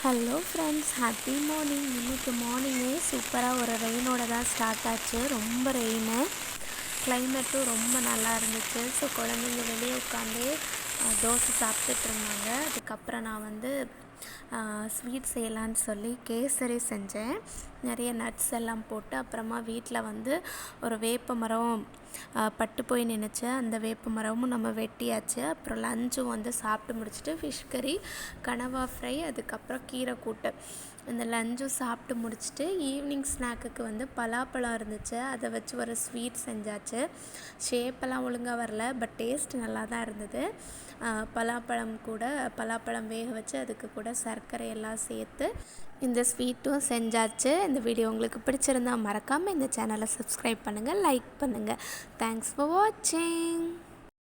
Hello friends, happy morning. இன்றைக்கி மார்னிங்கே சூப்பராக ஒரு ரெயினோட தான் ஸ்டார்ட் ஆச்சு. ரொம்ப ரெயின், கிளைமேட்டும் ரொம்ப நல்லா இருந்துச்சு. ஸோ குழந்தைங்க வெளியே உட்காந்து தோசை சாப்பிட்டுட்டு இருந்தாங்க. அதுக்கப்புறம் நான் வந்து ஸ்வீட் செய்யலான்னு சொல்லி கேசரி செஞ்சேன். நிறைய நட்ஸ் எல்லாம் போட்டு. அப்புறமா வீட்டில் வந்து ஒரு வேப்ப மரம் பட்டு போய் நினச்சி அந்த வேப்ப மரமும் நம்ம வெட்டியாச்சு. அப்புறம் லஞ்சும் வந்து சாப்பிட்டு முடிச்சுட்டு ஃபிஷ் கறி, கனவா ஃப்ரை, அதுக்கப்புறம் கீரை கூட்டு, இந்த லஞ்சும் சாப்பிட்டு முடிச்சுட்டு ஈவினிங் ஸ்நாக்குக்கு வந்து பலாப்பழம் இருந்துச்சு. அதை வச்சு ஒரு ஸ்வீட் செஞ்சாச்சு. ஷேப்பெல்லாம் ஒழுங்காக வரல, பட் டேஸ்ட் நல்லா தான் இருந்தது. பலாப்பழம் வேக வச்சு அதுக்கு கூட சர்க்கரை எல்லாம் சேர்த்து இந்த ஸ்வீட்டும் செஞ்சாச்சு. இந்த வீடியோ உங்களுக்கு பிடிச்சிருந்தால் மறக்காமல் இந்த சேனலை சப்ஸ்கிரைப் பண்ணுங்கள், லைக் பண்ணுங்கள். தேங்க்ஸ் ஃபார் வாட்சிங்.